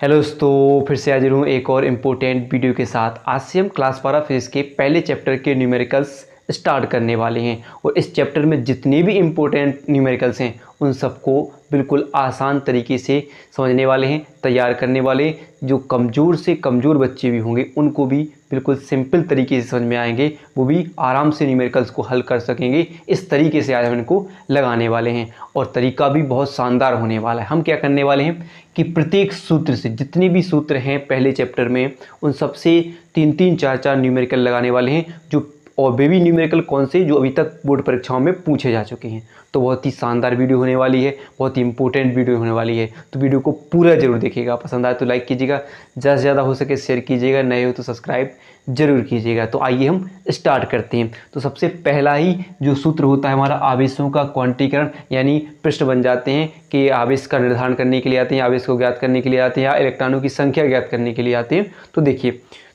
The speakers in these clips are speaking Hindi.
हेलो दोस्तों, फिर से हाजिर हूँ एक और इम्पोर्टेंट वीडियो के साथ। आज से हम क्लास 12 फिजिक्स के पहले चैप्टर के न्यूमेरिकल्स स्टार्ट करने वाले हैं और इस चैप्टर में जितने भी इम्पोर्टेंट न्यूमेरिकल्स हैं उन सबको बिल्कुल आसान तरीके से समझने वाले हैं, तैयार करने वाले। जो कमज़ोर से कमज़ोर बच्चे भी होंगे उनको भी बिल्कुल सिंपल तरीके से समझ में आएंगे, वो भी आराम से न्यूमेरिकल्स को हल कर सकेंगे। इस तरीके से आज हम इनको लगाने वाले हैं और तरीका भी बहुत शानदार होने वाला है। हम क्या करने वाले हैं कि प्रत्येक सूत्र से, जितने भी सूत्र हैं पहले चैप्टर में, उन सबसे 3-3, 4-4 न्यूमेरिकल लगाने वाले हैं। जो और बेबी न्यूमेरिकल कौन से जो अभी तक बोर्ड परीक्षाओं में पूछे जा चुके हैं। तो बहुत ही शानदार वीडियो होने वाली है, बहुत ही इंपॉर्टेंट वीडियो होने वाली है। तो वीडियो को पूरा जरूर देखिएगा, पसंद आए तो लाइक कीजिएगा, ज़्यादा से ज़्यादा हो सके शेयर कीजिएगा, नए हो तो सब्सक्राइब जरूर कीजिएगा। तो आइए हम स्टार्ट करते हैं। तो सबसे पहला ही जो सूत्र होता है हमारा आवेशों का क्वांटीकरण, यानी प्रश्न बन जाते हैं कि आवेश का निर्धारण करने के लिए आते हैं, आवेश को ज्ञात करने के लिए आते हैं, या इलेक्ट्रॉनों की संख्या ज्ञात करने के लिए आते हैं। तो देखिए,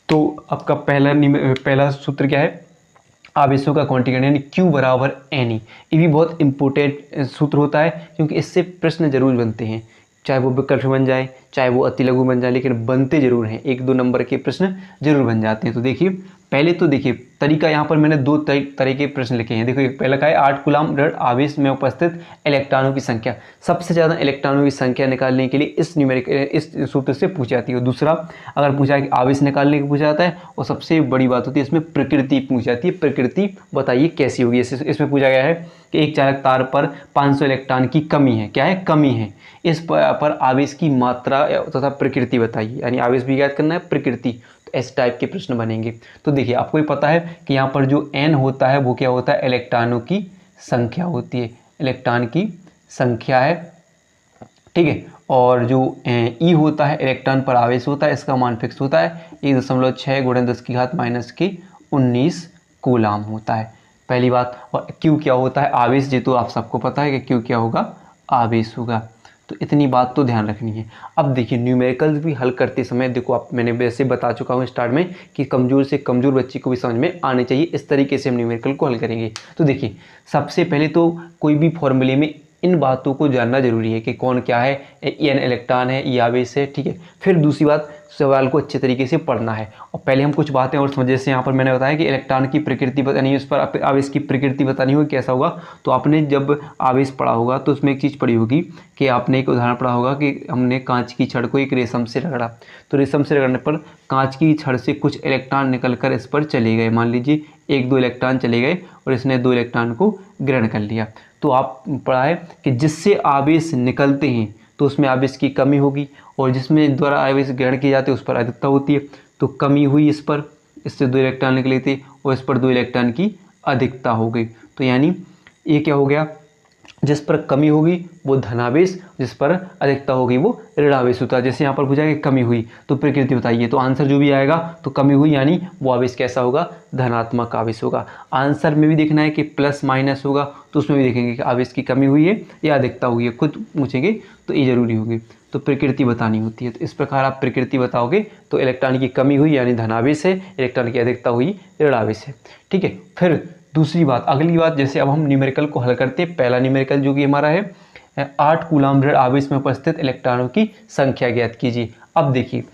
तो आपका पहला सूत्र क्या है, आवेशों का क्वांटीकरण, यानी Q बराबर NE। ये भी बहुत इंपॉर्टेंट सूत्र होता है क्योंकि इससे प्रश्न जरूर बनते हैं, चाहे वो विकल्प बन जाए, चाहे वो अति लघु बन जाए, लेकिन बनते जरूर हैं। 1-2 नंबर के प्रश्न जरूर बन जाते हैं। तो देखिए, पहले तो देखिए तरीका, यहाँ पर मैंने 2 तरह के प्रश्न लिखे हैं। देखो, एक पहला का है 8 कूलम्ब दृढ़ आवेश में उपस्थित इलेक्ट्रॉनों की संख्या। सबसे ज़्यादा इलेक्ट्रॉनों की संख्या निकालने के लिए इस सूत्र से पूछी जाती है। दूसरा अगर पूछा है कि आवेश निकालने की पूछा जाता है, और सबसे बड़ी बात होती है इसमें प्रकृति पूछी जाती है। प्रकृति बताइए कैसी होगी। इसमें पूछा गया है कि एक चालक तार पर 500 इलेक्ट्रॉन की कमी है। क्या है? कमी है। इस पर आवेश की मात्रा तथा प्रकृति बताइए, यानी आवेश भी ज्ञात करना है, प्रकृति। तो इस टाइप के प्रश्न बनेंगे। तो देखिए, आपको ये पता है कि यहाँ पर जो n होता है वो क्या होता है, इलेक्ट्रॉनों की संख्या होती है, इलेक्ट्रॉन की संख्या है, ठीक है। और जो E होता है, इलेक्ट्रॉन पर आवेश होता है, इसका मान फिक्स होता है 1.6 × 10⁻⁻19 कूलाम होता है, पहली बात। और Q क्या होता है, आवेश। जी तो आप सबको पता है कि Q क्या होगा, आवेश होगा। तो इतनी बात तो ध्यान रखनी है। अब देखिए, न्यूमेरिकल्स भी हल करते समय देखो, आप मैंने वैसे बता चुका हूँ स्टार्ट में कि कमज़ोर से कमज़ोर बच्चे को भी समझ में आने चाहिए। इस तरीके से हम न्यूमेरिकल को हल करेंगे। तो देखिए, सबसे पहले तो कोई भी फॉर्मूले में इन बातों को जानना जरूरी है कि कौन क्या है, N इलेक्ट्रॉन है, E आवेश है, ठीक है। फिर दूसरी बात, सवाल को अच्छे तरीके से पढ़ना है। और पहले हम कुछ बातें और समझ, जैसे यहाँ पर मैंने बताया कि इलेक्ट्रॉन की प्रकृति बतानी है, उस पर आवेश की प्रकृति बतानी होगी कैसा होगा। तो आपने जब आवेश पढ़ा होगा तो उसमें एक चीज़ पढ़ी होगी कि आपने एक उदाहरण पढ़ा होगा कि हमने कांच की छड़ को एक रेशम से रगड़ा। तो रेशम से रगड़ने पर कांच की छड़ से कुछ इलेक्ट्रॉन निकल कर इस पर चले गए। मान लीजिए 1-2 इलेक्ट्रॉन चले गए और इसने 2 इलेक्ट्रॉन को ग्रहण कर लिया। तो आप पढ़ा है कि जिससे आवेश निकलते हैं तो उसमें आवेश की कमी होगी, और जिसमें द्वारा आवेश ग्रहण किए जाते हैं उस पर अधिकता होती है। तो कमी हुई इस पर, इससे 2 इलेक्ट्रॉन निकले थे और इस पर 2 इलेक्ट्रॉन की अधिकता हो गई। तो यानी ये क्या हो गया, जिस पर कमी होगी वो धनावेश, जिस पर अधिकता होगी वो ऋणावेश होता है। जैसे यहाँ पर पूछा कि कमी हुई तो प्रकृति बताइए, तो आंसर जो भी आएगा तो कमी हुई यानी वो आवेश कैसा होगा, धनात्मक आवेश होगा। आंसर में भी देखना है कि प्लस माइनस होगा, तो उसमें भी देखेंगे कि आवेश की कमी हुई है या अधिकता हुई है, खुद पूछेंगे तो ये जरूरी होगी। तो प्रकृति बतानी होती है। तो इस प्रकार आप प्रकृति बताओगे तो इलेक्ट्रॉन की कमी हुई यानी धनावेश है, इलेक्ट्रॉन की अधिकता हुई ऋणावेश है, ठीक है। फिर दूसरी बात, अगली बात, जैसे अब हम न्यूमेरिकल को हल करते हैं। पहला न्यूमेरिकल जो कि हमारा है 8 कूलम्ब दृढ़ आवेश में उपस्थित इलेक्ट्रॉनों की संख्या ज्ञात कीजिए। अब देखिए,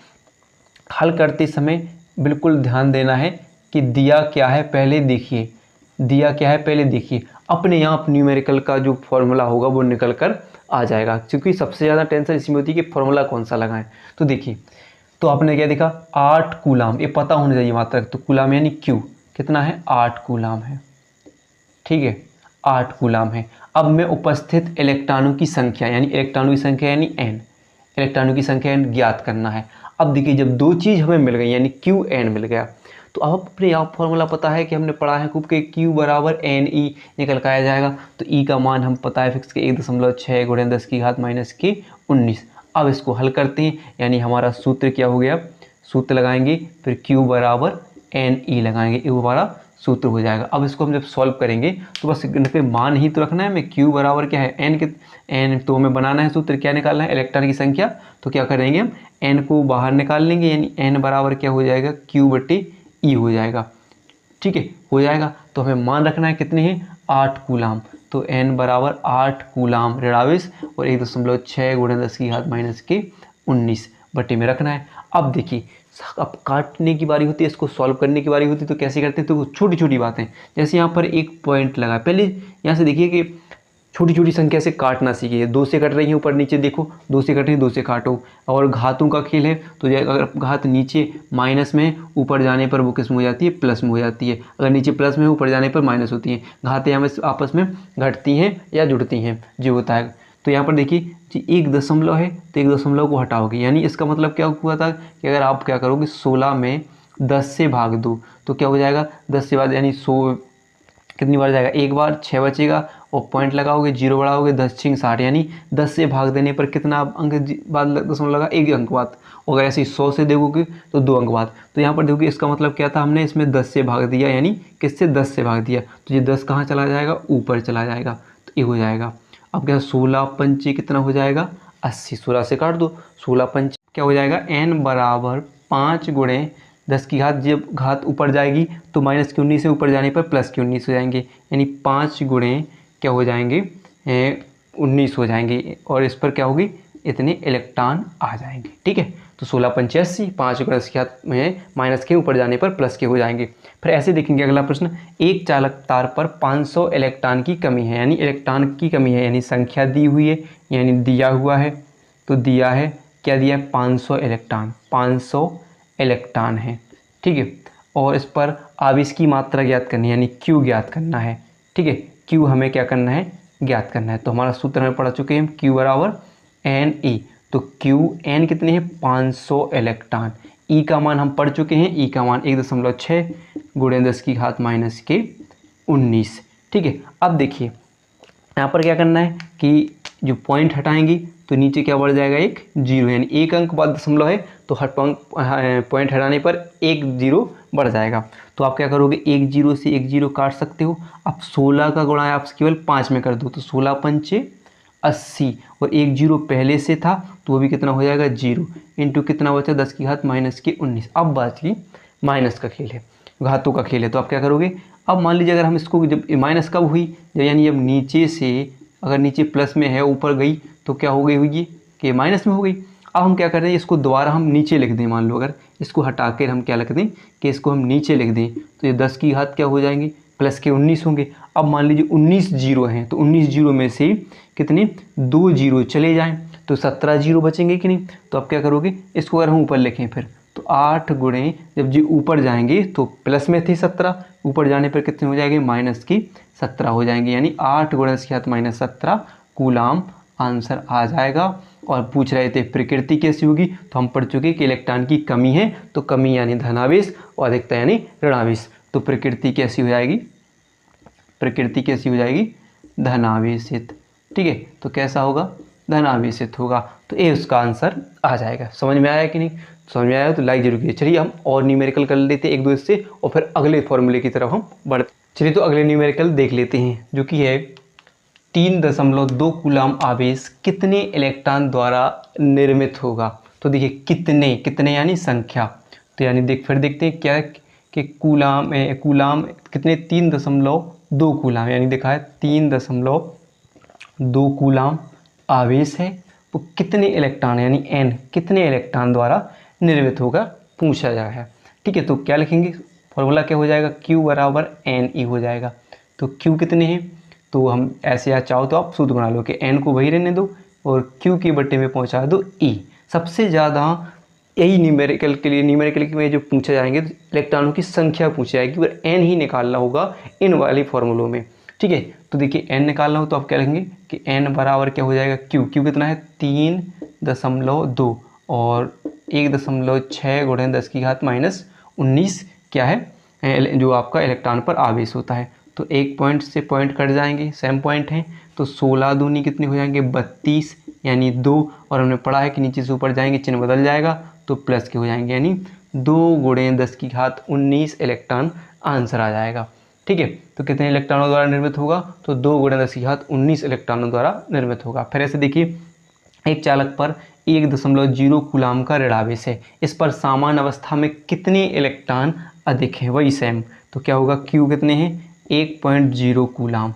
हल करते समय बिल्कुल ध्यान देना है कि दिया क्या है पहले देखिए, दिया क्या है पहले देखिए। अपने आप न्यूमेरिकल का जो फॉर्मूला होगा वो निकल कर आ जाएगा, क्योंकि सबसे ज़्यादा टेंशन इसमें होती है कि फॉर्मूला कौन सा लगाएं। तो देखिए, तो आपने क्या देखा, 8 कूलम्ब, ये पता होना चाहिए मात्रा। तो कूलम्ब यानी Q कितना है, 8 कूलम्ब है, ठीक है, 8 कूलम्ब है। अब मैं उपस्थित इलेक्ट्रॉनों की संख्या, यानी इलेक्ट्रॉनों की संख्या यानी N, इलेक्ट्रॉनों की संख्या N ज्ञात करना है। अब देखिए, जब 2 चीज़ हमें मिल गई यानी QN मिल गया, तो अब अपने आप फॉर्मूला पता है कि हमने पढ़ा है खूब के Q बराबर NE निकल कर आ जाएगा। तो E का मान हम पता है फिक्स के 1.6 × 10⁻⁻19। अब इसको हल करते हैं, यानी हमारा सूत्र क्या हो गया, सूत्र लगाएंगे, फिर Q बराबर NE लगाएंगे, ये हमारा सूत्र हो जाएगा। अब इसको हम जब सॉल्व करेंगे तो बस इनके पे मान ही तो रखना है हमें। Q बराबर क्या है, N तो हमें बनाना है सूत्र, क्या निकालना है, इलेक्ट्रॉन की संख्या। तो क्या करेंगे हम, N को बाहर निकाल लेंगे, यानी N बराबर क्या हो जाएगा, Q/E हो जाएगा, ठीक है, हो जाएगा। तो हमें मान रखना है कितने हैं, 8 कूलम्ब। तो N बराबर 8 कूलम्ब ऋणावेश और 1.6 × 10⁻⁻19 बट्टे में रखना है। अब देखिए, अब काटने की बारी होती है, इसको सॉल्व करने की बारी होती है, तो कैसे करते हैं, तो छोटी छोटी बातें, जैसे यहाँ पर एक पॉइंट लगा, पहले यहाँ से देखिए कि छोटी छोटी संख्या से काटना सीखिए। 2 से कट रही है ऊपर नीचे, देखो 2 से कट रही है, 2 से काटो। और घातों का खेल है, तो अगर घात नीचे माइनस में, ऊपर जाने पर वो किस में हो जाती है, प्लस में हो जाती है। अगर नीचे प्लस में, ऊपर जाने पर माइनस होती है। घातें हमें आपस में घटती हैं या जुड़ती हैं, जो होता है। तो यहाँ पर देखिए जी 1 दशमलव है, तो 1 दशमलव को हटाओगे, यानी इसका मतलब क्या हुआ था कि अगर आप क्या करोगे 16 में 10 से भाग दो तो क्या हो जाएगा, 10 से बाद यानी 100 कितनी बार जाएगा, एक बार, 6 बचेगा और पॉइंट लगाओगे, 0 बढ़ाओगे, 10 6 60, यानी 10 से भाग देने पर कितना अंक बाद दशमलव लगा, 1 अंक बाद। और अगर ऐसे 100 से देखोगे तो 2 अंक बाद। तो यहाँ पर देखोगे इसका मतलब क्या था, हमने इसमें 10 से भाग दिया, यानी किससे, 10 से भाग दिया, तो ये 10 कहाँ चला जाएगा, ऊपर चला जाएगा, तो ये हो जाएगा। अब क्या 16 पंचे कितना हो जाएगा, 80, 16 से काट दो, 16 पंचे क्या हो जाएगा, n बराबर 5 गुणे 10 की घात, जब घात ऊपर जाएगी तो माइनस की 19 से ऊपर जाने पर प्लस की 19 हो जाएंगे, यानी 5 गुणे क्या हो जाएंगे, 19 हो जाएंगे, और इस पर क्या होगी, इतने इलेक्ट्रॉन आ जाएंगे। ठीक है, तो 16 पंचे 80, 5 गुणे 10 की घात में माइनस के ऊपर जाने पर प्लस के हो जाएंगे। फिर ऐसे देखेंगे अगला प्रश्न, एक चालक तार पर 500 इलेक्ट्रॉन की कमी है, यानी इलेक्ट्रॉन की कमी है, यानी संख्या दी हुई है, यानी दिया हुआ है, तो दिया है, क्या दिया है, 500 इलेक्ट्रॉन, 500 इलेक्ट्रॉन है। ठीक है, और इस पर आवेश की मात्रा ज्ञात करनी है, यानी क्यू ज्ञात करना है। ठीक है, क्यू हमें क्या करना है, ज्ञात करना है। तो हमारा सूत्र में पढ़ चुके हैं हम, क्यू बराबर एन ई, तो क्यू एन कितने हैं, 500 इलेक्ट्रॉन। ई का मान हम पढ़ चुके हैं, ई का मान 1.6 गुणे 10 की घात माइनस के 19। ठीक है, अब देखिए यहाँ पर क्या करना है कि जो पॉइंट हटाएंगे तो नीचे क्या बढ़ जाएगा, एक जीरो, यानी एक अंक बाद दशमलव है तो पॉइंट हटाने पर एक जीरो बढ़ जाएगा। तो आप क्या करोगे, एक जीरो से एक जीरो काट सकते हो। अब 16 का गुणा आप केवल 5 में कर दो, तो 16 पंचे 80, और एक जीरो पहले से था तो वो भी कितना हो जाएगा, जीरो, इंटू कितना बचा, 10 की घात माइनस के 19। अब बात की माइनस का खेल है, घातों का खेल है, तो आप क्या करोगे, अब मान लीजिए अगर हम इसको, जब माइनस कब हुई, जब यानी जब नीचे से, अगर नीचे प्लस में है ऊपर गई तो क्या हो गई हुई कि माइनस में हो गई। अब हम क्या कर रहे हैं, इसको दोबारा हम नीचे लिख दें, मान लो अगर इसको हटा कर हम क्या लिख दें कि इसको हम नीचे लिख दें, तो ये 10 की घात क्या हो जाएंगे, प्लस के 19 होंगे। अब मान लीजिए 19 जीरो हैं, तो 19 जीरो में से कितने, 2 जीरो चले जाएँ तो 17 जीरो बचेंगे कि नहीं। तो अब क्या करोगे, इसको अगर हम ऊपर लिखें फिर, तो 8 गुणे, जब जी ऊपर जाएंगे तो प्लस में थी 17, ऊपर जाने पर कितने हो जाएंगे, माइनस की 17 हो जाएंगे, यानी 8 गुणे 10 की घात माइनस 17 कूलाम आंसर आ जाएगा। और पूछ रहे थे प्रकृति कैसी होगी, तो हम पढ़ चुके कि इलेक्ट्रॉन की कमी है, तो कमी यानी धनावेश और अधिकता यानी ऋणावेश, तो प्रकृति कैसी हो जाएगी, प्रकृति कैसी हो जाएगी, धनावेशित। ठीक है, तो कैसा होगा, धनावेशित होगा। तो ये उसका आंसर आ जाएगा। समझ में आया कि नहीं, समझ में आया तो लाइक जरूर कीजिए। चलिए हम और न्यूमेरिकल कर लेते हैं एक दो इससे, और फिर अगले फॉर्मूले की तरफ हम बढ़ते। चलिए तो अगले न्यूमेरिकल देख लेते हैं, जो कि है 3.2 कूलाम आवेश कितने इलेक्ट्रॉन द्वारा निर्मित होगा। तो देखिए कितने, कितने यानी संख्या, तो यानी फिर देखते हैं क्या कि कूलाम कितने, 3.2 कूलाम, यानी देखा है 3.2 कूलाम आवेश है, वो कितने इलेक्ट्रॉन यानी n कितने इलेक्ट्रॉन द्वारा निर्मित होगा पूछा जा है। ठीक है, तो क्या लिखेंगे, फॉर्मूला क्या हो जाएगा, Q बराबर NE हो जाएगा। तो Q कितने हैं, तो हम ऐसे या चाहो तो आप सूत्र बना लो कि n को वही रहने दो और Q के बट्टे में पहुंचा दो E। सबसे ज़्यादा यही न्यूमेरिकल के लिए, न्यूमेरिकल में जो पूछा जाएंगे तो इलेक्ट्रॉनों की संख्या पूछी जाएगी और n ही निकालना होगा इन वाले फॉर्मूलों में। ठीक है, तो देखिए n निकालना हो तो आप क्या लिखेंगे कि n बराबर क्या हो जाएगा, Q कितना है 3.2 और 1.6 गुणे 10 की घात माइनस 19 क्या है, जो आपका इलेक्ट्रॉन पर आवेश होता है। तो एक पॉइंट से पॉइंट कट जाएंगे, सेम पॉइंट हैं, तो 16 दूनी कितने हो जाएंगे, 32 यानी 2, और हमने पढ़ा है कि नीचे से ऊपर जाएंगे चिन्ह बदल जाएगा तो प्लस के हो जाएंगे, यानी 2 गुणे 10 की घात 19 इलेक्ट्रॉन आंसर आ जाएगा। ठीक है, तो कितने इलेक्ट्रॉनों द्वारा निर्मित होगा, तो 2 गुणे 10 की घात 19 इलेक्ट्रॉनों द्वारा निर्मित होगा। फिर ऐसे देखिए एक चालक पर 1.0 कूलाम का ऋणावेश है, इस पर समान अवस्था में कितने इलेक्ट्रॉन अधिक हैं, वही सेम, तो क्या होगा, Q कितने हैं 1.0 कूलाम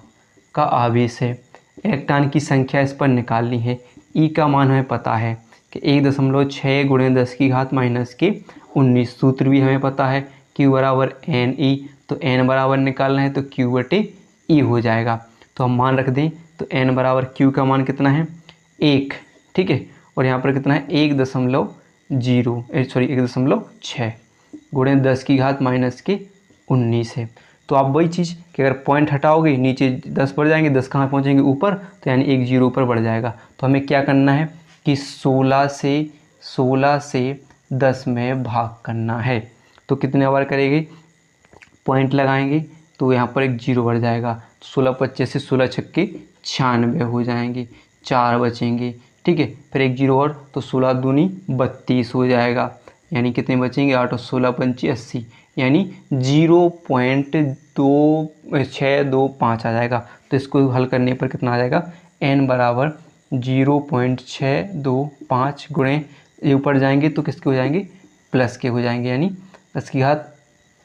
का आवेश है, इलेक्ट्रॉन की संख्या इस पर निकालनी है, E का मान हमें पता है कि 1.6 गुणे 10 की घात माइनस के 19। सूत्र भी हमें पता है Q बराबर एन ई, तो n बराबर निकालना है तो Q बटे ई हो जाएगा। तो हम मान रख दें तो n बराबर Q का मान कितना है 1, ठीक है, और यहाँ पर कितना है 1.6 गुणे 10 की घात माइनस के 19 है। तो आप वही चीज़ कि अगर पॉइंट हटाओगे नीचे 10 बढ़ जाएंगे, 10 कहाँ पहुँचेंगे ऊपर, तो यानी 1 0 ऊपर बढ़ जाएगा। तो हमें क्या करना है कि 16 से 10 में भाग करना है। तो कितने बार करेंगे, पॉइंट लगाएंगे तो यहाँ पर 1 0 बढ़ जाएगा। 16 25 से 16 छक्के 96 हो जाएंगे, 4 बचेंगे, ठीक है, फिर 1 0 और, तो 16 दूनी 32 हो जाएगा, यानी कितने बचेंगे 8 और 16 पंची 80, यानी 0.2625 आ जाएगा। तो इसको हल करने पर कितना आ जाएगा, n बराबर 0.625 गुणे, ये ऊपर जाएंगे तो किसके हो जाएंगे, प्लस के हो जाएंगे, यानी 10 की घात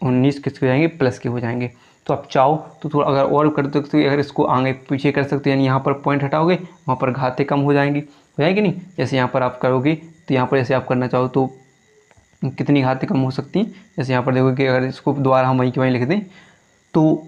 19 किसके हो जाएंगे, प्लस के हो जाएंगे। तो आप चाहो तो थोड़ा अगर और कर सकते हो, अगर इसको आगे पीछे कर सकते हो, यानी यहाँ पर पॉइंट हटाओगे वहाँ पर घातें कम हो जाएंगी नहीं। जैसे यहाँ पर आप करोगे तो यहाँ पर जैसे आप करना चाहो तो कितनी घातें कम हो सकती हैं, जैसे यहाँ पर देखो कि अगर इसको दोबारा हम वहीं के वहीं लिख दें तो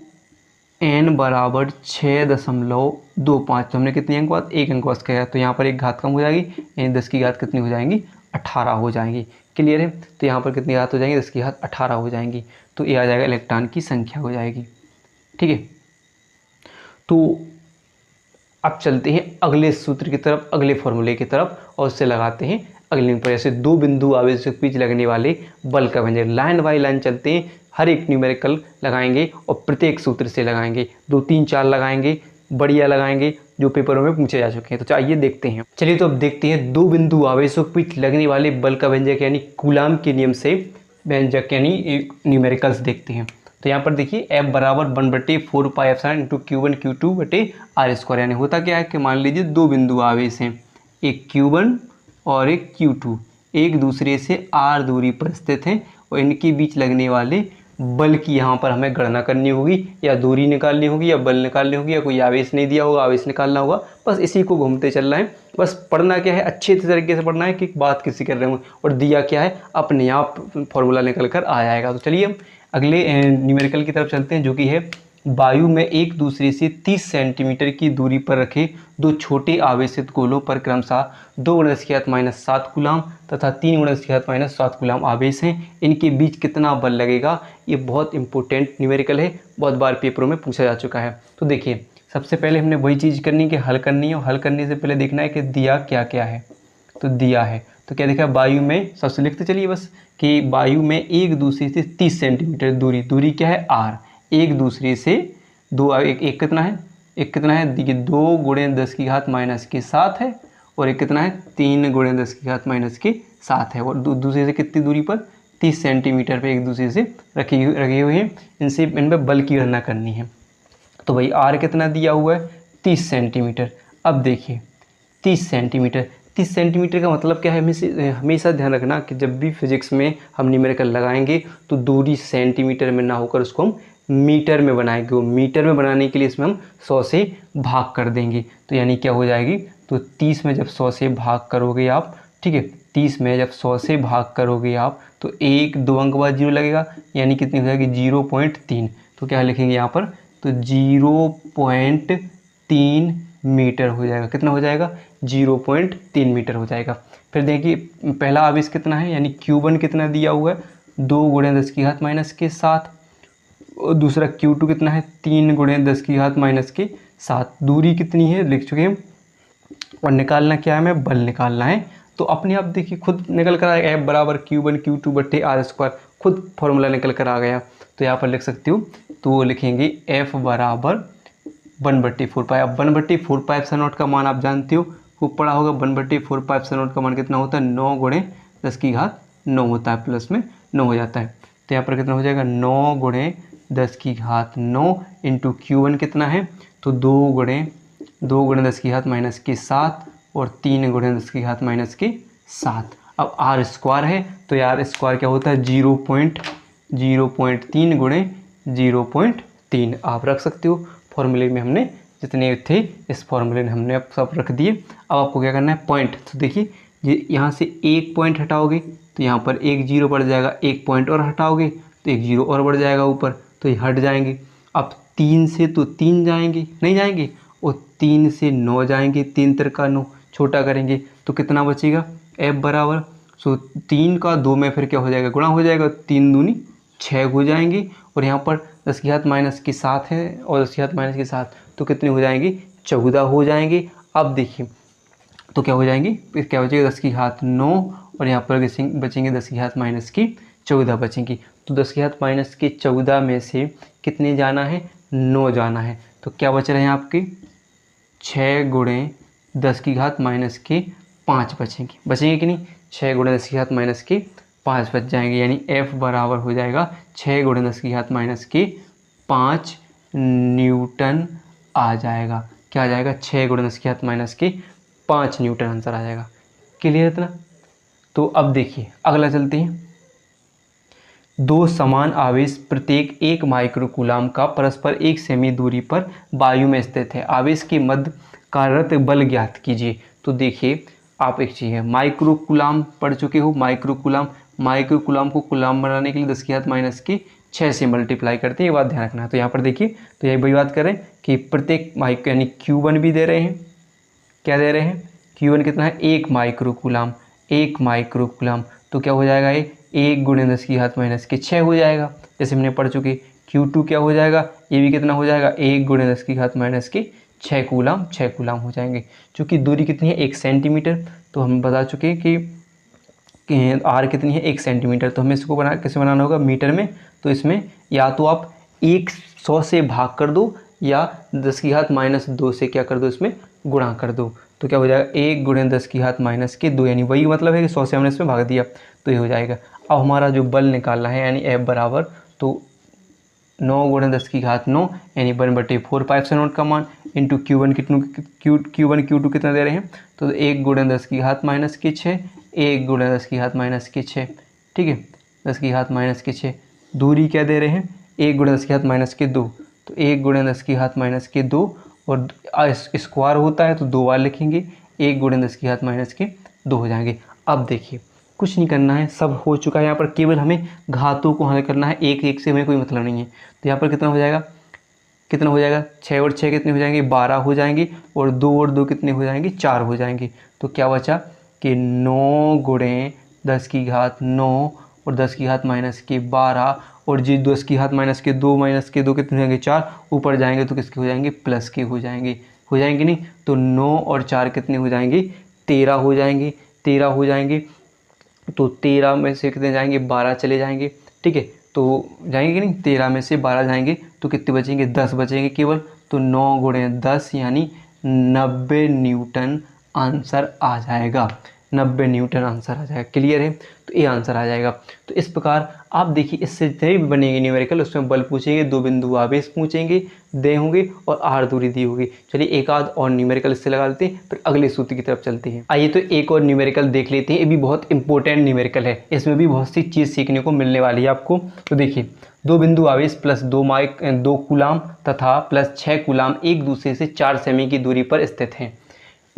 n बराबर 6.25, तो हमने कितने अंक बाद 1 अंक वास्ते किया, तो यहाँ पर एक घात कम हो जाएगी, यानी 10 की घात कितनी हो जाएंगी 18 हो जाएंगी। क्लियर है, तो यहाँ पर कितनी घात हो जाएंगी, 10 की घात 18 हो जाएंगी। तो ये आ जाएगा इलेक्ट्रॉन की संख्या हो जाएगी, ठीक है। तो अब चलते हैं अगले सूत्र की तरफ, अगले फॉर्मूले की तरफ, और उससे लगाते हैं अगले लिंक पर। जैसे दो बिंदु आवेश के बीच लगने वाले बल का व्यंजक, लाइन बाय लाइन चलते हैं, हर एक न्यूमेरिकल लगाएंगे और प्रत्येक सूत्र से लगाएंगे, 2 3 4 लगाएंगे, बढ़िया लगाएंगे जो पेपरों में पूछे जा चुके हैं। तो चाहिए देखते हैं, चलिए तो अब देखते हैं दो बिंदु आवेशों के बीच लगने वाले बल का व्यंजक यानी कूलाम के नियम से व्यंजक यानी न्यूमेरिकल्स देखते हैं। तो यहाँ पर देखिए F बराबर 1/4 pi epsilon into Q1 Q2 बटे आर स्क्वायर, यानी होता क्या है कि मान लीजिए दो बिंदु आवेश हैं, एक Q1 और एक Q2, एक दूसरे से r दूरी पर स्थित हैं और इनके बीच लगने वाले बल की यहाँ पर हमें गणना करनी होगी, या दूरी निकालनी होगी या बल निकालनी होगी, या कोई आवेश नहीं दिया होगा आवेश निकालना होगा। बस इसी को घूमते चल रहा है, बस पढ़ना क्या है, अच्छे तरीके से पढ़ना है कि बात किसी कर रहे हो, और दिया क्या है अपने आप फॉर्मूला निकल कर आ जाएगा। तो चलिए हम अगले न्यूमेरिकल की तरफ चलते हैं, जो कि है वायु में एक दूसरे से 30 सेंटीमीटर की दूरी पर रखे दो छोटे आवेशित गोलों पर क्रमशः 2 × 10⁻7 कूलाम तथा 3 × 10⁻7 कूलाम आवेश हैं, इनके बीच कितना बल लगेगा। ये बहुत इंपॉर्टेंट न्यूमेरिकल है, बहुत बार पेपरों में पूछा जा चुका है। तो देखिए सबसे पहले हमने वही चीज़ करनी कि हल करनी है, और हल करने से पहले देखना है कि दिया क्या क्या है। तो दिया है तो क्या देखा, वायु में सबसे लिखते चलिए बस कि वायु में एक दूसरे से 30 सेंटीमीटर दूरी क्या है r, एक दूसरे से एक कितना है, एक कितना है देखिए 2 × 10⁻⁻7 है, और एक कितना है 3 × 10⁻⁻7 है, और दूसरे से कितनी दूरी पर 30 सेंटीमीटर पे एक दूसरे से रखे हुए हैं, इनसे इन पर बल की गणना करनी है। तो भाई r कितना दिया हुआ है 30 सेंटीमीटर। अब देखिए 30 सेंटीमीटर का मतलब क्या है, हमेशा ध्यान रखना कि जब भी फिजिक्स में हम न्यूमेरिकल लगाएंगे तो दूरी सेंटीमीटर में ना होकर उसको हम मीटर में बनाएंगे। वो मीटर में बनाने के लिए इसमें हम 100 से भाग कर देंगे, तो यानी क्या हो जाएगी, तो 30 में जब 100 से भाग करोगे आप, ठीक है, 30 में जब 100 से भाग करोगे आप तो 1 2 अंक बाद 0 लगेगा, यानी कितनी हो जाएगी 0.3। तो क्या लिखेंगे यहाँ पर, तो 0.3 मीटर हो जाएगा। कितना हो जाएगा 0.3 मीटर हो जाएगा। फिर देखिए पहला आवेश कितना है, यानी Q1 कितना दिया हुआ है 2 × 10⁻⁻7, और दूसरा Q2 कितना है 3 × 10⁻⁻7। दूरी कितनी है लिख चुके हैं, और निकालना क्या है, हमें बल निकालना है। तो अपने आप देखिए खुद निकल कर आएगा, F बराबर Q1 Q2 बटे आर स्क्वायर, खुद फॉर्मूला निकल कर आ गया। तो यहाँ पर लिख सकते हो, तो लिखेंगे F बराबर 1/4 पाई। अब 1/4 पाई एप्सिलॉन नॉट का मान आप जानते हो, खूब पढ़ा होगा। 1/4 पाई एप्सिलॉन नॉट का मान कितना होता है 9 × 10⁻9 होता है, प्लस में 9 हो जाता है। तो यहाँ पर कितना हो जाएगा 9 × 10⁻9 इंटू Q1 कितना है, तो 2 × 10⁻⁻7 और 3 × 10⁻⁻7। अब आर स्क्वायर है, तो यार स्क्वायर क्या होता है 0.3 × 0.3 आप रख सकते हो। फॉर्मूले में हमने जितने थे इस फॉर्मूले में हमने अब सब रख दिए। अब आपको क्या करना है पॉइंट, तो देखिए ये यहाँ से एक पॉइंट हटाओगे तो यहाँ पर एक जीरो बढ़ जाएगा, एक पॉइंट और हटाओगे तो एक जीरो और बढ़ जाएगा ऊपर, तो ये हट जाएंगे। अब 3 से तो 3 जाएंगे, नहीं जाएंगे, और 3 से 9 जाएंगे, 3 तिरका 9, छोटा करेंगे तो कितना बचेगा f बराबर 3 का 2 में फिर क्या हो जाएगा, गुणा हो जाएगा, 3 दूनी 6 हो जाएंगे, और यहाँ पर 10 की घात माइनस के 7 है और 10 की घात माइनस के 7 तो कितने हो जाएंगे, 14 हो जाएंगे। अब देखिए तो क्या हो जाएंगे, फिर क्या बचेगा 10 की घात 9 और यहाँ पर बचेंगे 10 की घात माइनस की 14 बचेंगी। तो 10 की घात माइनस की 14 में से कितने जाना है, 9 जाना है, तो क्या बच रहे हैं आपके 6 गुणे 10 की घात माइनस के 5 बचेंगे कि नहीं, 6 गुणे 10 की घात माइनस के 5 बच जाएंगे, यानी f बराबर हो जाएगा 6 गुणे 10 की घात माइनस के 5 न्यूटन आ जाएगा। क्या आ जाएगा, 6 गुणे 10 की घात माइनस के 5 न्यूटन आंसर आ जाएगा। क्लियर इतना। तो अब देखिए अगला चलते हैं। दो समान आवेश प्रत्येक 1 माइक्रोकूलाम का परस्पर 1 सेमी दूरी पर वायु में स्थित है, आवेश के मध्य कार्यरत बल ज्ञात कीजिए। तो देखिए आप एक चीज़ है, माइक्रोकूलाम पढ़ चुके हो, माइक्रोकूलाम को कूलाम बनाने के लिए 10 की घात माइनस की 6 से मल्टीप्लाई करते हैं, ये बात ध्यान रखना है। तो यहाँ पर देखिए तो यही वही बात करें कि प्रत्येक माइक्रो यानी Q1 भी दे रहे हैं, क्या दे रहे हैं, Q1 कितना है 1 माइक्रोकूलाम, 1 माइक्रोकूलाम, तो क्या हो जाएगा ये 1 गुणे 10 की घात माइनस के 6 हो जाएगा, जैसे हमने पढ़ चुके। Q2 क्या हो जाएगा, ये भी कितना हो जाएगा 1 गुणे 10 की घात माइनस के 6 कूलाम हो जाएंगे। चूँकि दूरी कितनी है 1 सेंटीमीटर, तो हम बता चुके कि आर कितनी है 1 सेंटीमीटर, तो हमें इसको कैसे बनाना होगा मीटर में। तो इसमें या तो आप 100 से भाग कर दो या 10 की घात माइनस 2 से क्या कर दो, इसमें गुणा कर दो, तो क्या हो जाएगा 1 गुणे 10 की घात माइनस के 2, यानी वही मतलब है कि 100 से हमने इसमें भाग दिया तो ये हो जाएगा। अब हमारा जो बल निकालना है यानी F बराबर तो 9 गुणे 10 की घात 9 यानी 1/4 पाइप का मान इंटू Q1 Q2 कितना दे रहे हैं, तो 1 गुणे 10 की घात माइनस के 6, 1 गुणे 10 की घात माइनस के 6, ठीक है, 10 की घात माइनस के 6। दूरी क्या दे रहे हैं 1 गुणे 10 की घात माइनस के 2, तो 1 गुणे 10 की घात माइनस के 2 और स्क्वायर होता है तो 2 बार लिखेंगे, 1 गुणे 10 की घात माइनस के 2 हो जाएंगे। अब देखिए कुछ नहीं करना है, सब हो चुका है, यहाँ पर केवल हमें घातों को हल करना है, एक एक से हमें कोई मतलब नहीं है। तो यहाँ पर कितना हो जाएगा 6 और 6 कितने हो जाएंगे 12 हो जाएंगे, और 2 और 2 कितने हो जाएंगे 4 हो जाएंगे। तो क्या बचा कि 9 गुणे 10 की घात 9 और 10 की घात माइनस के 12 और जी 10 की घात माइनस के 2 कितने हो जाएंगे 4, ऊपर जाएंगे तो किसके हो जाएंगे प्लस के हो जाएंगे नहीं, तो 9 और 4 कितने हो जाएंगे 13 हो जाएंगे, तो 13 में से कितने जाएंगे 12 चले जाएंगे, ठीक है, तो जाएंगे कि नहीं, 13 में से 12 जाएंगे तो कितने बचेंगे 10 बचेंगे केवल, तो 9 गुणे 10 यानी 90 न्यूटन आंसर आ जाएगा, 90 न्यूटन आंसर आ जाएगा। क्लियर है, तो ये आंसर आ जाएगा। तो इस प्रकार आप देखिए इससे जितने भी बनेगी न्यूमेरिकल उसमें बल पूछेंगे, 2 बिंदु आवेश पूछेंगे दे होंगे और आर दूरी दी होगी। चलिए एक आध और न्यूमेरिकल इससे लगा लेते हैं, फिर अगले सूत्र की तरफ चलते हैं। आइए तो एक और न्यूमेरिकल देख लेते हैं, ये भी बहुत इंपॉर्टेंट न्यूमेरिकल है, इसमें भी बहुत सी चीज़ सीखने को मिलने वाली है आपको। तो देखिए 2 बिंदु आवेश प्लस 2 कूलाम तथा प्लस 6 कूलाम एक दूसरे से 4 सेमी की दूरी पर स्थित हैं,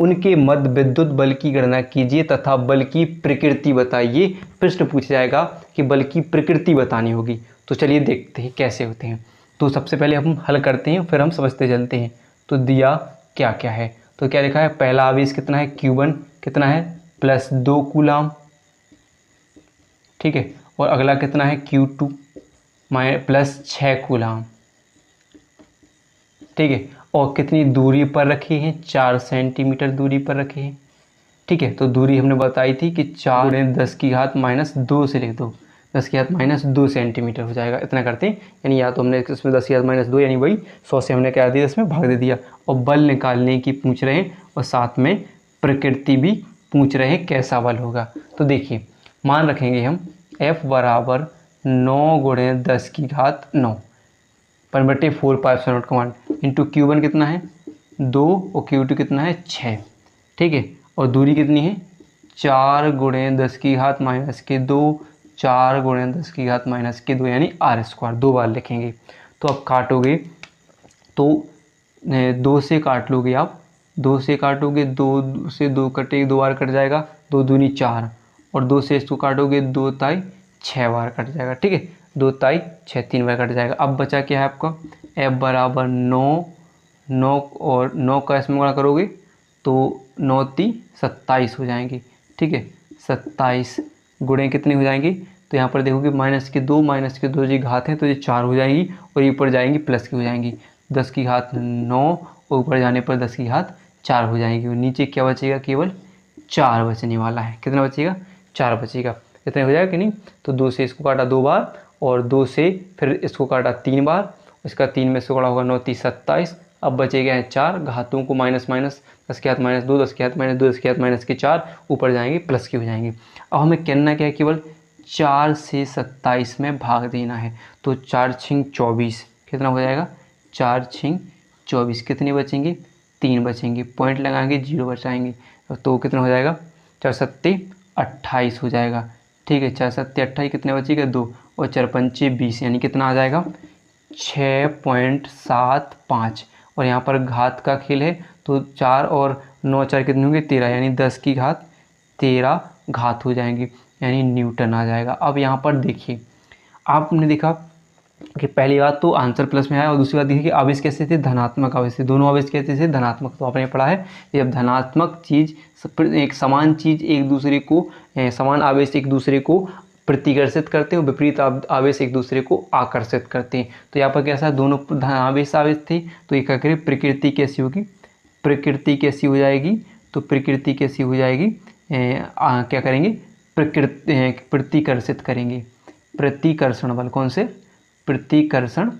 उनके मध्य विद्युत बल की गणना कीजिए तथा बल की प्रकृति बताइए। प्रश्न पूछा जाएगा कि बल की प्रकृति बतानी होगी। तो चलिए देखते हैं कैसे होते हैं। तो सबसे पहले हम हल करते हैं फिर हम समझते चलते हैं। तो दिया क्या क्या है, तो क्या लिखा है, पहला आवेश कितना है Q1 कितना है प्लस 2 कूलाम, ठीक है, और अगला कितना है Q2 प्लस 6 कूलाम, ठीक है, और कितनी दूरी पर रखे हैं 4 सेंटीमीटर दूरी पर रखे हैं, ठीक है। तो दूरी हमने बताई थी कि 4 गुणे 10 की घात माइनस 2 से लिख दो, 10 की घात माइनस 2 सेंटीमीटर हो जाएगा, इतना करते हैं। यानी या तो हमने इसमें 10 की घात माइनस 2 यानी वही 100 से हमने क्या दिया इसमें भाग दे दिया, और बल निकालने की पूछ रहे हैं और साथ में प्रकृति भी पूछ रहे हैं कैसा बल होगा। तो देखिए मान रखेंगे हम F बराबर 9 गुणे 10 की घात 9 1/4 pipe note command into Q1 कितना है 2 और Q2 कितना है 6, ठीक है, और दूरी कितनी है 4 गुणे 10 की घात माइनस के 2, 4 गुणे 10 की घात माइनस के 2 यानी R स्क्वायर, 2 बार लिखेंगे। तो अब काटोगे तो 2 से काट लोगे आप, 2 से काटोगे, 2 से 2 कटे 2 बार कट जाएगा, 2 दूनी 4 और 2 से इसको काटोगे 2 ताई 6 बार कट जाएगा, ठीक है। 2 ताई 6 3 बार कट जाएगा। अब बचा क्या है आपका f बराबर 9, 9 और 9 का इसमें गुणा करोगे तो 9 × 27 हो जाएंगे, ठीक है। 27 गुणे कितनी हो जाएंगी, तो यहाँ पर देखोगे -2 जी घात है तो ये 4 हो जाएंगी और ये ऊपर जाएंगी प्लस की हो जाएंगी। 10 की घात 9 और ऊपर जाने पर 10 की घात 4 हो जाएगी और नीचे क्या बचेगा, केवल 4 बचने वाला है। कितना बचेगा, 4 बचेगा। इतने हो जाएगा कि नहीं। तो 2 से इसको काटा 2 बार और 2 से फिर इसको काटा 3 बार, इसका 3 में से गुणा होगा 9 × 30 27। अब बचेगा है 4, घातों को माइनस 10 की घात -2, 10 की घात -2, 10 की घात -4 ऊपर जाएंगे प्लस की हो जाएंगी। अब हमें कहना क्या है, केवल 4 से 27 में भाग देना है। तो 4 × 24 कितना हो जाएगा, 4 × 24 कितने बचेंगे, 3 बचेंगे। पॉइंट लगाएंगे 0 बचाएंगे तो कितना हो जाएगा, 4 × 7 = 28 हो जाएगा, ठीक है। 4 × 7 = 28 कितने बचेगा 2 और 4 × 5 = 20 यानी कितना आ जाएगा 6.75। और यहाँ पर घात का खेल है तो 4 और 9 4 कितने होंगे 13 यानी 10 की घात 13 घात हो जाएंगे यानी न्यूटन आ जाएगा। अब यहाँ पर देखिए आपने देखा कि पहली बात तो आंसर प्लस में आया और दूसरी बात देखिए कि आवेश कैसे थे, धनात्मक आवेश थे। दोनों आवेश कैसे थे, धनात्मक। तो आपने पढ़ा है जब धनात्मक चीज़ एक समान चीज़ एक दूसरे को समान आवेश एक दूसरे को प्रतिकर्षित करते हैं और विपरीत आवेश एक दूसरे को आकर्षित करते हैं। तो यहाँ पर कैसा दोनों आवेश थे तो ये क्या करें, प्रकृति कैसी होगी, प्रकृति कैसी हो जाएगी, तो प्रकृति कैसी हो जाएगी, क्या करेंगे, प्रतिकर्षित करेंगे, प्रतिकर्षण बल। कौन से, प्रतिकर्षण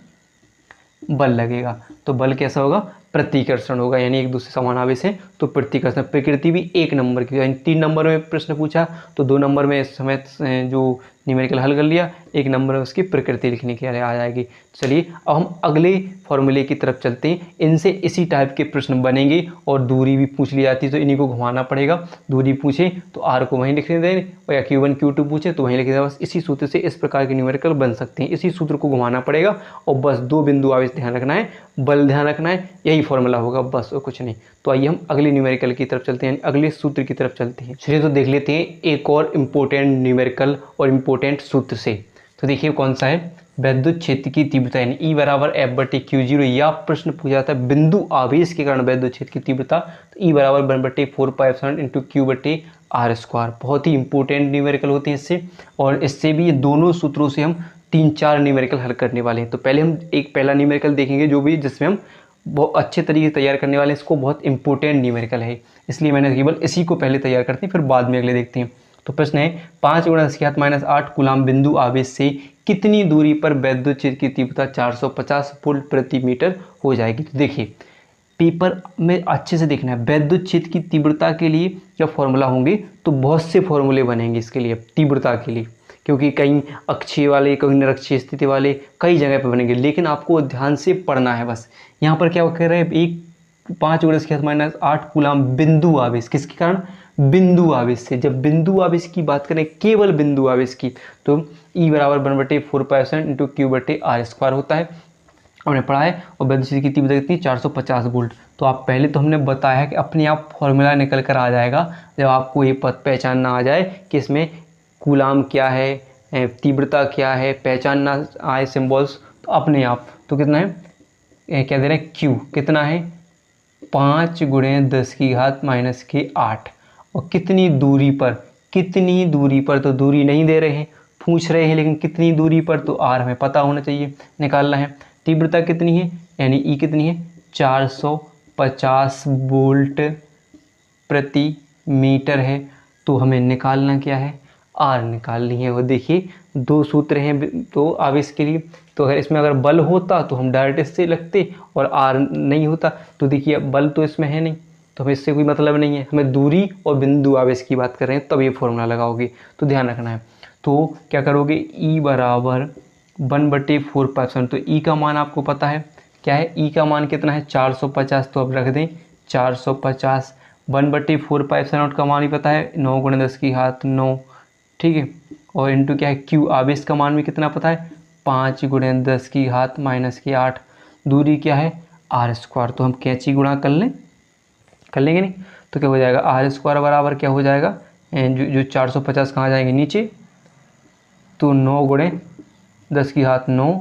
बल लगेगा। तो बल कैसा होगा, प्रतिकर्षण होगा यानी एक दूसरे समान आवेश है तो प्रतिकर्षण। प्रकृति भी 1 नंबर की, यानी 3 नंबर में प्रश्न पूछा तो 2 नंबर में इस समय जो न्यूमेरिकल हल कर लिया, 1 नंबर में उसकी प्रकृति लिखने के लिए आ जाएगी। चलिए अब हम अगले फॉर्मूले की तरफ चलते हैं। इनसे इसी टाइप के प्रश्न बनेंगे और दूरी भी पूछ ली जाती है तो इन्हीं को घुमाना पड़ेगा। दूरी पूछे तो r को वहीं लिखने दें और या Q1 Q2 पूछे तो वहीं लिख दें। बस इसी सूत्र से इस प्रकार के न्यूमेरिकल बन सकते हैं। इसी सूत्र को घुमाना पड़ेगा और बस 2 बिंदु आवेश ध्यान रखना है, बल ध्यान रखना है, यही फॉर्मूला होगा बस और कुछ नहीं। तो आइए हम अगले न्यूमेरिकल की तरफ चलते हैं, अगले सूत्र की तरफ चलते हैं। चलिए तो देख लेते हैं एक और इम्पोर्टेंट न्यूमेरिकल और इम्पोर्टेंट सूत्र से। तो देखिए कौन सा है, विद्युत क्षेत्र की तीव्रता यानी E बराबर F/Q0। या प्रश्न पूछा जाता है बिंदु आवेश के कारण विद्युत क्षेत्र की तीव्रता, तो E बराबर 1/4πε × Q/r²। बहुत ही इंपॉर्टेंट न्यूमेरिकल होते हैं इससे, और इससे भी ये दोनों सूत्रों से हम 3-4 न्यूमेरिकल हल करने वाले हैं। तो पहले हम एक पहला न्यूमेरिकल देखेंगे जो भी जिसमें हम बहुत अच्छे तरीके से तैयार करने वाले हैं। इसको बहुत इंपॉर्टेंट न्यूमेरिकल है इसलिए मैंने केवल इसी को पहले तैयार करते हैं, फिर बाद में अगले देखते हैं। तो प्रश्न है 5 × 10⁻⁸ कूलाम बिंदु आवेश से कितनी दूरी पर विद्युत क्षेत्र की तीव्रता 450 वोल्ट प्रति मीटर हो जाएगी। तो देखिए पेपर में अच्छे से देखना है, विद्युत क्षेत्र की तीव्रता के लिए क्या फॉर्मूला होंगे, तो बहुत से फॉर्मूले बनेंगे इसके लिए तीव्रता के लिए, क्योंकि कई अक्षीय वाले कई निरक्षीय स्थिति वाले कई जगह पर बनेंगे। लेकिन आपको ध्यान से पढ़ना है बस। यहाँ पर क्या कह रहे हैं, एक 5 × 10⁻⁸ कूलाम बिंदु आवेश, किसके कारण, बिंदु आवेश से। जब बिंदु आवेश की बात करें, केवल बिंदु आवेश की, तो E बराबर 1/4πε × Q/r² होता है, हमने पढ़ा है। और विद्युत क्षेत्र की तीव्रता कितनी, 450 वोल्ट। तो आप पहले तो हमने बताया है कि अपने आप फॉर्मूला निकल कर आ जाएगा जब आपको ये पहचानना आ जाए कि इसमें कूलाम क्या है, तीव्रता क्या है, पहचानना आए सिंबल्स, तो अपने आप। तो कितना है, क्या दे रहे हैं, Q कितना है 5 × 10⁻⁸ और कितनी दूरी पर, कितनी दूरी पर, तो दूरी नहीं दे रहे हैं, पूछ रहे हैं लेकिन कितनी दूरी पर, तो R हमें पता होना चाहिए, निकालना है। तीव्रता कितनी है यानी E कितनी है 450 वोल्ट प्रति मीटर है, तो हमें निकालना क्या है, R निकालनी है। और देखिए 2 सूत्र हैं तो आवेश के लिए, तो अगर इसमें अगर बल होता तो हम डायरेक्ट इससे लगते और R नहीं होता, तो देखिए बल तो इसमें है नहीं तो हमें इससे कोई मतलब नहीं है, हमें दूरी और बिंदु आवेश की बात कर रहे हैं तब ये फॉर्मूला लगाओगे, तो ध्यान रखना है। तो क्या करोगे, E बराबर 1/4πε, तो E का मान आपको पता है क्या है, E का मान कितना है 450, तो अब रख दें 450। 1/4πε का मान भी पता है 9 × 10⁻9, ठीक है। और इंटू क्या है Q, आवेश का मान भी कितना पता है 5 × 10⁻⁸। दूरी क्या है r², तो हम कैंची गुणा कर लेंगे नहीं, तो क्या हो जाएगा R² बराबर क्या हो जाएगा जो 450 कहाँ जाएंगे नीचे, तो 9 गुणे 10 की घात 9,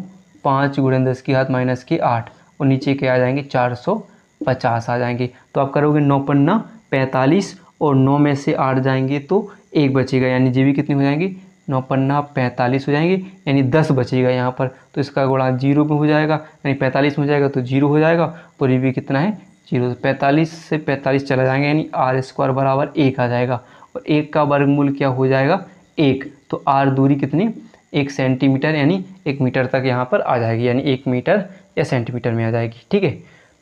5 गुणे 10 की घात -8 और नीचे के आ जाएंगे 450 आ जाएंगे। तो आप करोगे 9 पन्ना 45 और 9 में से 8 जाएंगे तो 1 बचेगा, यानी जी भी कितनी हो जाएंगी, 9 पन्ना 45 हो जाएंगे, यानी 10 बचेगा यहाँ पर। तो इसका गुणा 0 में हो जाएगा, यानी 45 में हो जाएगा तो 0 हो जाएगा, और ये भी कितना है 0। 45 से 45 चला जाएंगे, यानी r² बराबर 1 आ जाएगा, और 1 का वर्गमूल क्या हो जाएगा 1। तो r दूरी कितनी 1 सेंटीमीटर, यानी 1 मीटर तक यहाँ पर आ जाएगी, यानी 1 मीटर या सेंटीमीटर में आ जाएगी। ठीक है,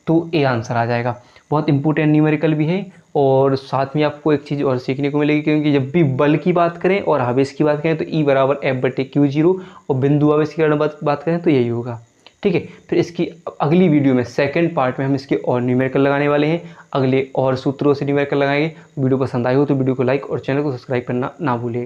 तो ए आंसर आ जाएगा। बहुत इंपॉर्टेंट न्यूमेरिकल भी है, और साथ में आपको एक चीज़ और सीखने को मिलेगी, क्योंकि जब भी बल की बात करें और आवेश की बात करें तो E बराबर F/Q0, और बिंदु आवेश की बात करें तो यही होगा। ठीक है, फिर इसकी अगली वीडियो में सेकंड पार्ट में हम इसके और न्यूमेरिकल लगाने वाले हैं, अगले और सूत्रों से न्यूमेरिकल लगाएंगे। वीडियो पसंद आई हो तो वीडियो को लाइक और चैनल को सब्सक्राइब करना ना भूलिएगा।